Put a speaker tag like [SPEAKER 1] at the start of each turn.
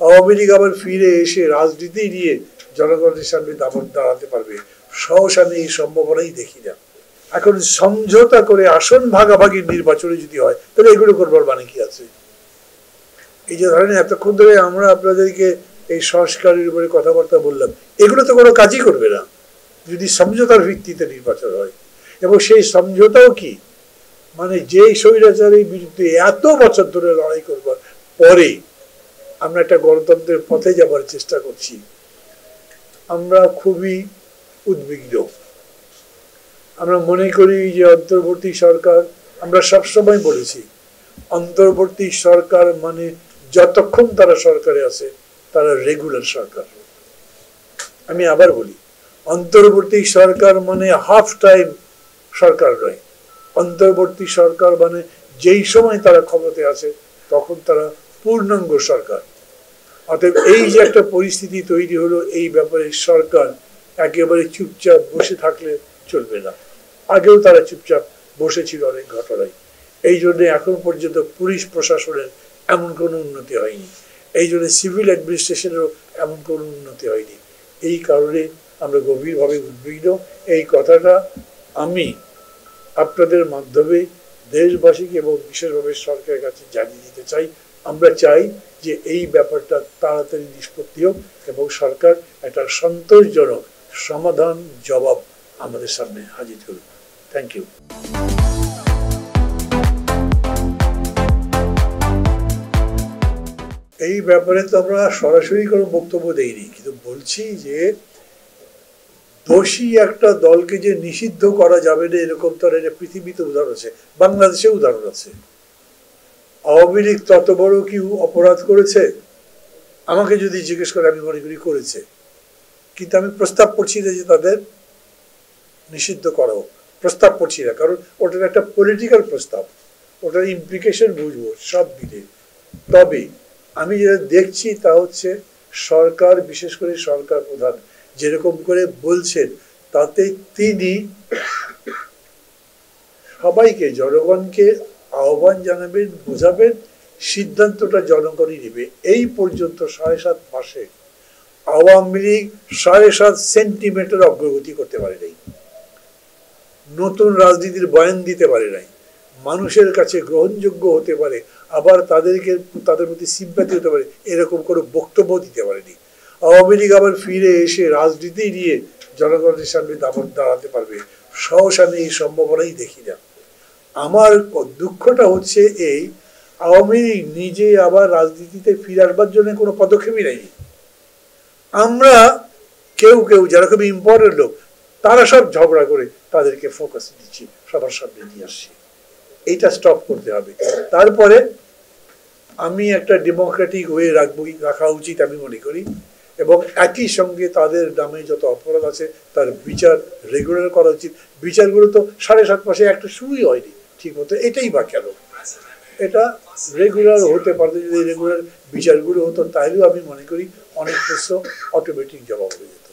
[SPEAKER 1] আওয়ামী লীগ আবার ফিরে এসে রাজনীতি নিয়ে জনগণের সামনে দাঁড়াতে পারবে, সহসা এই সম্ভাবনাই দেখি না। এখন সমঝোতা করে আসন ভাগাভাগির নির্বাচনে যদি হয়, তাহলে এগুলো করবার মানে কি আছে? এই যে ধরেন এতক্ষণ ধরে আমরা আপনাদেরকে এই সংস্কারের উপরে কথাবার্তা বললাম, এগুলো তো কোনো কাজই করবে না যদি সমঝোতার ভিত্তিতে নির্বাচন হয়। এবং সেই সমঝোতাও কি, মানে যে স্বৈরাচারের বিরুদ্ধে এত বছর ধরে লড়াই করবার পরে আমরা একটা গণতন্ত্রের পথে যাবার চেষ্টা করছি, আমরা খুবই উদ্বিগ্ন। আমরা মনে করি যে অন্তর্বর্তী সরকার, আমরা সবসময় বলেছি অন্তর্বর্তী সরকার মানে যতক্ষণ তারা সরকারে আছে তারা রেগুলার সরকার। আমি আবার বলি, অন্তর্বর্তী সরকার মানে হাফ টাইম সরকার নয়। অন্তর্বর্তী সরকার মানে যেই সময় তারা ক্ষমতায় আছে তখন তারা পূর্ণাঙ্গ সরকার। অতএব এই যে একটা পরিস্থিতি তৈরি হলো, এই ব্যাপারে সরকার একেবারে চুপচাপ বসে থাকলে চলবে না। আগেও তারা চুপচাপ বসেছিল অনেক ঘটনায়। এই জন্য এখন পর্যন্ত পুলিশ প্রশাসনের এমন কোনো উন্নতি হয়নি, এই জন্য সিভিল অ্যাডমিনিস্ট্রেশনেরও এমন কোনো উন্নতি হয়নি। এই কারণে আমরা গভীরভাবে উদ্বিগ্ন। এই কথাটা আমি আপনাদের মাধ্যমে দেশবাসীকে এবং বিশেষভাবে সরকারের কাছে জানিয়ে দিতে চাই। আমরা চাই যে এই ব্যাপারটা তাড়াতাড়ি নিষ্পত্তি হোক এবং সরকার একটা সন্তোষজনক সমাধান জবাব আমাদের সামনে হাজির করুক। Thank you. এই ব্যাপারে তো আমরা সরাসরি কোনো বক্তব্য দেইনি, কিন্তু বলছি যে দোষী একটা দলকে যে নিষিদ্ধ করা যাবে না এরকম তো পৃথিবীতে উদাহরণ আছে, বাংলাদেশে উদাহরণ আছে। আওয়ামী লীগ তত বড় কি অপরাধ করেছে? আমাকে যদি জিজ্ঞেস করে আমি মনে করি করেছে, কিন্তু আমি প্রস্তাব করছি না যে তাদের নিষিদ্ধ করা হোক, প্রস্তাব করছি না, কারণ ওটার একটা পলিটিক্যাল প্রস্তাব, ওটার ইমপ্লিকেশন বুঝবো সব মিলে। তবে আমি যেটা দেখছি তা হচ্ছে সরকার, বিশেষ করে সরকার প্রধান যেরকম করে বলছেন, তাতে তিনি সবাইকে, জনগণকে আহ্বান জানাবেন, বোঝাবেন, সিদ্ধান্তটা জনগণই নেবে। এই পর্যন্ত 7.5 মাসে আওয়ামী লীগ 7.5 সেন্টিমিটার অগ্রগতি করতে পারে নাই, নতুন রাজনীতির বয়ান দিতে পারে নাই, মানুষের কাছে গ্রহণযোগ্য হতে পারে, আবার তাদের প্রতি সিম্প্যাথি হতে পারে এরকম কোনো বক্তব্য দিতে পারেনি। আওয়ামী লীগ আবার ফিরে এসে রাজনীতি নিয়ে জনগণের সামনে দাঁড়াতে পারবে, সহসা এই সম্ভাবনাই দেখি না। আমার দুঃখটা হচ্ছে এই, আওয়ামী লীগ নিজে আবার রাজনীতিতে ফিরে আসবার জন্য কোনো পদক্ষেপই নেয়নি। আমরা কেউ যারা খুব ইম্পর্টেন্ট লোক, তারা সব ঝগড়া করে তাদেরকে ফোকাস দিচ্ছি, সবার সামনে নিয়ে আসছি। এইটা স্টপ করতে হবে। তারপরে আমি একটা ডেমোক্রেটিক ওয়ে রাখা উচিত আমি মনে করি, এবং একই সঙ্গে তাদের নামে যত অপরাধ আছে তার বিচার রেগুলার করা উচিত। বিচারগুলো তো 7.5 মাসে একটা শুরুই হয়নি ঠিক মতো, এটাই বা কেন? এটা রেগুলার হতে পারত। যদি রেগুলার বিচারগুলো হতো তাহলেও আমি মনে করি অনেক কিছু অটোমেটিক জবাব হয়ে যেত।